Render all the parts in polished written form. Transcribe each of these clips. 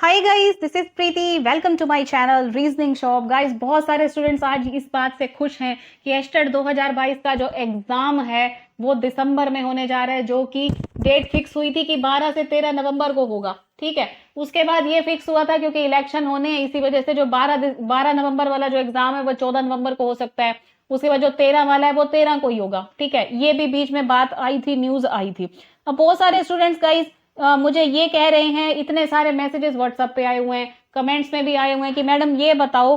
Hi guys, this is Preeti. Welcome to my channel reasoning shop. Guys, बहुत सारे students आज इस बात से खुश हैं कि एस्टेट 2022 का जो एग्जाम है वो दिसंबर में होने जा रहा है, जो कि डेट फिक्स हुई थी कि 12 से 13 नवंबर को होगा। ठीक है, उसके बाद ये फिक्स हुआ था क्योंकि इलेक्शन होने हैं, इसी वजह से जो 12 नवंबर वाला जो एग्जाम है वो 14 नवंबर को हो सकता है। उसके बाद जो 13 वाला है वो 13 को ही होगा। ठीक है, ये भी बीच में बात आई थी, न्यूज आई थी। अब बहुत सारे स्टूडेंट्स गाइस मुझे ये कह रहे हैं, इतने सारे मैसेजेस व्हाट्सएप पे आए हुए हैं, कमेंट्स में भी आए हुए हैं कि मैडम ये बताओ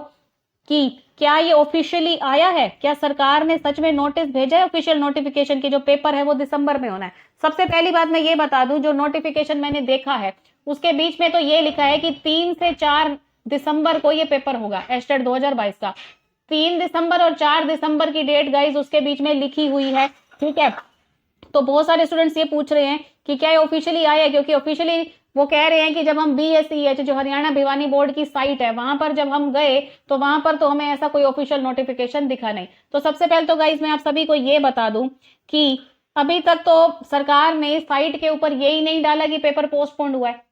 कि क्या ये ऑफिशियली आया है, क्या सरकार ने सच में नोटिस भेजा है ऑफिशियल नोटिफिकेशन की जो पेपर है वो दिसंबर में होना है। सबसे पहली बात मैं ये बता दूं, जो नोटिफिकेशन मैंने देखा है उसके बीच में तो ये लिखा है कि 3 से 4 दिसंबर को ये पेपर होगा एस्टेट 2022 का। 3 दिसंबर और 4 दिसंबर की डेट गाइज उसके बीच में लिखी हुई है। ठीक है, तो बहुत सारे स्टूडेंट्स ये पूछ रहे हैं कि क्या ये ऑफिशियली आया है, क्योंकि ऑफिशियली वो कह रहे हैं कि जब हम BSEH जो हरियाणा भिवानी बोर्ड की साइट है वहां पर जब हम गए तो वहां पर तो हमें ऐसा कोई ऑफिशियल नोटिफिकेशन दिखा नहीं। तो सबसे पहले तो गाइज मैं आप सभी को ये बता दूं कि अभी तक तो सरकार ने साइट के ऊपर यही नहीं डाला कि पेपर पोस्टपोन्ड हुआ है।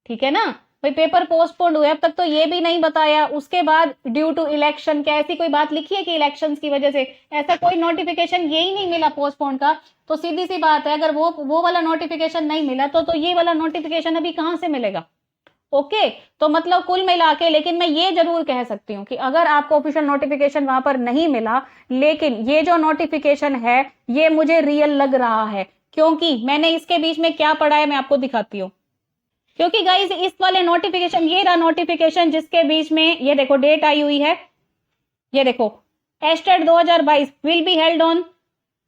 ठीक है ना भाई, पेपर पोस्टपोन्ड हुए, अब तक तो ये भी नहीं बताया। उसके बाद ड्यू टू इलेक्शन, क्या ऐसी कोई बात लिखी है कि इलेक्शंस की वजह से? ऐसा कोई नोटिफिकेशन यही नहीं मिला पोस्टपोन्ड का। तो सीधी सी बात है, अगर वो वाला नोटिफिकेशन नहीं मिला तो ये वाला नोटिफिकेशन अभी कहां से मिलेगा? ओके, तो मतलब कुल मिला के, लेकिन मैं ये जरूर कह सकती हूँ कि अगर आपको ऑफिशियल नोटिफिकेशन वहां पर नहीं मिला, लेकिन ये जो नोटिफिकेशन है ये मुझे रियल लग रहा है, क्योंकि मैंने इसके बीच में क्या पढ़ा है मैं आपको दिखाती हूँ। क्योंकि गाइस इस वाले नोटिफिकेशन, ये रहा नोटिफिकेशन जिसके बीच में ये देखो डेट आई हुई है, ये देखो estate 2022 will be held on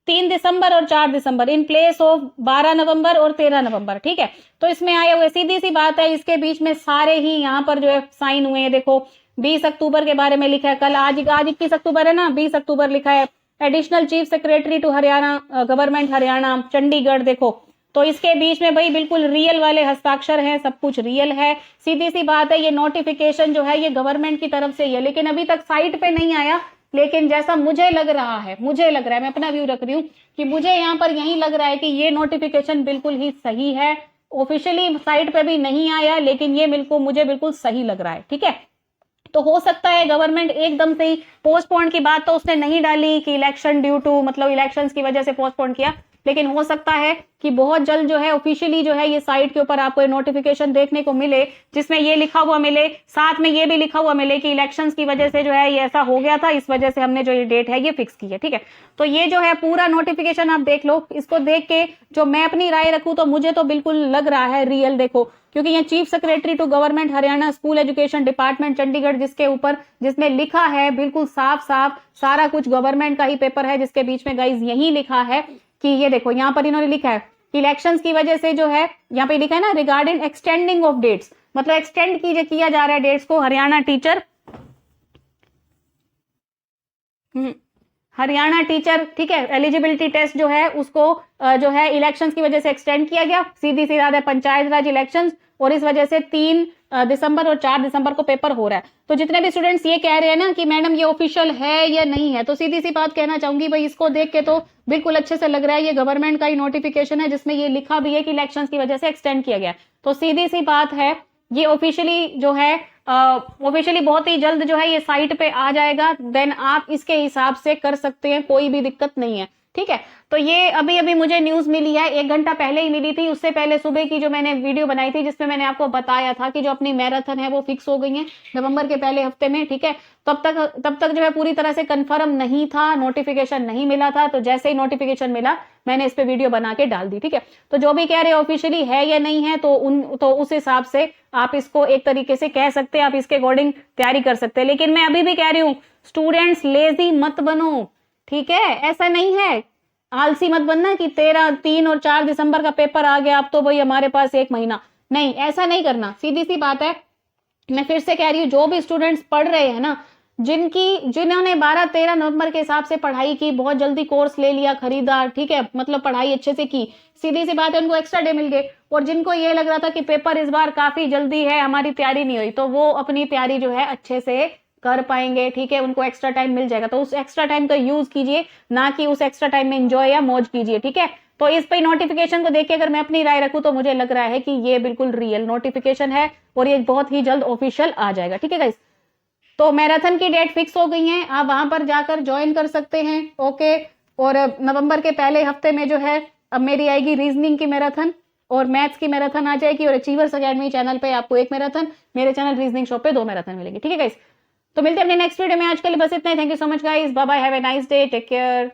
3 दिसंबर और 4 दिसंबर इन प्लेस ऑफ 12 नवंबर और 13 नवंबर। ठीक है, तो इसमें आए हुए, सीधी सी बात है, इसके बीच में सारे ही यहाँ पर जो है साइन हुए हैं। देखो 20 अक्टूबर के बारे में लिखा है, कल आज 21 अक्टूबर है ना, 20 अक्टूबर लिखा है additional chief secretary to Haryana government Haryana Chandigarh. देखो तो इसके बीच में भाई बिल्कुल रियल वाले हस्ताक्षर हैं, सब कुछ रियल है। सीधी सी बात है, ये नोटिफिकेशन जो है ये गवर्नमेंट की तरफ से ही है, लेकिन अभी तक साइट पे नहीं आया। लेकिन जैसा मुझे लग रहा है, मैं अपना व्यू रख रही हूँ कि मुझे यहाँ पर यही लग रहा है कि ये नोटिफिकेशन बिल्कुल ही सही है। ऑफिशियली साइट पे भी नहीं आया, लेकिन ये मुझे बिल्कुल सही लग रहा है। ठीक है, तो हो सकता है गवर्नमेंट एकदम से ही पोस्टपोन की बात तो उसने नहीं डाली कि इलेक्शन ड्यू टू, मतलब इलेक्शंस की वजह से पोस्टपोन किया, लेकिन हो सकता है कि बहुत जल्द जो है ऑफिशियली जो है ये साइट के ऊपर आपको नोटिफिकेशन देखने को मिले जिसमें ये लिखा हुआ मिले, साथ में ये भी लिखा हुआ मिले कि इलेक्शंस की वजह से जो है ये ऐसा हो गया था, इस वजह से हमने जो ये डेट है ये फिक्स की है। ठीक है, तो ये जो है पूरा नोटिफिकेशन आप देख लो, इसको देख के जो मैं अपनी राय रखूं तो मुझे तो बिल्कुल लग रहा है रियल। देखो, क्योंकि ये chief secretary to government Haryana school education department Chandigarh जिसके ऊपर जिसमें लिखा है बिल्कुल साफ साफ सारा कुछ गवर्नमेंट का ही पेपर है, जिसके बीच में गाइज यही लिखा है कि ये देखो यहाँ पर इन्होंने लिखा है इलेक्शंस की वजह से जो है, यहाँ पे लिखा है ना रिगार्डिंग एक्सटेंडिंग ऑफ डेट्स, मतलब एक्सटेंड किया जा रहा है डेट्स को। हरियाणा टीचर ठीक है, एलिजिबिलिटी टेस्ट जो है उसको जो है इलेक्शंस की वजह से एक्सटेंड किया गया। सीधी सी बात है, पंचायत राज इलेक्शंस, और इस वजह से 3 दिसंबर और 4 दिसंबर को पेपर हो रहा है। तो जितने भी स्टूडेंट्स ये कह रहे हैं ना कि मैडम ये ऑफिशियल है या नहीं है, तो सीधी सी बात कहना चाहूंगी भाई, इसको देख के तो बिल्कुल अच्छे से लग रहा है ये गवर्नमेंट का ही नोटिफिकेशन है जिसमें ये लिखा भी है कि इलेक्शंस की वजह से एक्सटेंड किया गया। तो सीधी सी बात है, ये ऑफिशियली जो है ऑफिशियली बहुत ही जल्द जो है ये साइट पे आ जाएगा, देन आप इसके हिसाब से कर सकते हैं, कोई भी दिक्कत नहीं है। ठीक है, तो ये अभी अभी मुझे न्यूज मिली है, 1 घंटा पहले ही मिली थी। उससे पहले सुबह की जो मैंने वीडियो बनाई थी जिसमें मैंने आपको बताया था कि जो अपनी मैराथन है वो फिक्स हो गई है नवंबर के पहले हफ्ते में। ठीक है, तब तक जो है पूरी तरह से कंफर्म नहीं था, नोटिफिकेशन नहीं मिला था। तो जैसे ही नोटिफिकेशन मिला मैंने इस पे वीडियो बना के डाल दी। ठीक है, तो जो भी कह रहे ऑफिशियली है या नहीं है तो उस हिसाब से आप इसको एक तरीके से कह सकते हैं, आप इसके अकॉर्डिंग तैयारी कर सकते हैं। लेकिन मैं अभी भी कह रही हूँ स्टूडेंट्स लेजी मत बनो। ठीक है, ऐसा नहीं है, आलसी मत बनना कि 3 और 4 दिसंबर का पेपर आ गया अब तो भाई हमारे पास 1 महीना, नहीं ऐसा नहीं करना। सीधी सी बात है, मैं फिर से कह रही हूँ, जो भी स्टूडेंट्स पढ़ रहे हैं ना, जिन्होंने 12-13 नवंबर के हिसाब से पढ़ाई की, बहुत जल्दी कोर्स ले लिया, खरीदा, ठीक है, मतलब पढ़ाई अच्छे से की, सीधी सी बात है उनको एक्स्ट्रा डे मिल गए। और जिनको ये लग रहा था कि पेपर इस बार काफी जल्दी है, हमारी तैयारी नहीं हुई, तो वो अपनी तैयारी जो है अच्छे से कर पाएंगे। ठीक है, उनको एक्स्ट्रा टाइम मिल जाएगा, तो उस एक्स्ट्रा टाइम का यूज कीजिए, ना कि उस एक्स्ट्रा टाइम में एंजॉय या मौज कीजिए। ठीक है, तो इस पे नोटिफिकेशन को देख के अगर मैं अपनी राय रखूं तो मुझे लग रहा है कि ये बिल्कुल रियल नोटिफिकेशन है और ये बहुत ही जल्द ऑफिशियल आ जाएगा। ठीक है गाइस, तो मैराथन की डेट फिक्स हो गई है, आप वहां पर जाकर ज्वाइन कर सकते हैं। ओके, और नवंबर के पहले हफ्ते में जो है अब मेरी आएगी रीजनिंग की मैराथन और मैथ्स की मैराथन आ जाएगी, और अचीवर्स अकेडमी चैनल पे आपको एक मैराथन, मेरे चैनल रीजनिंग शॉप पे 2 मैराथन मिलेगी। ठीक है गाइस, तो मिलते हैं अपने नेक्स्ट वीडियो में। आज के लिए बस इतना ही। Thank you so much guys, bye bye, have a nice day, take care.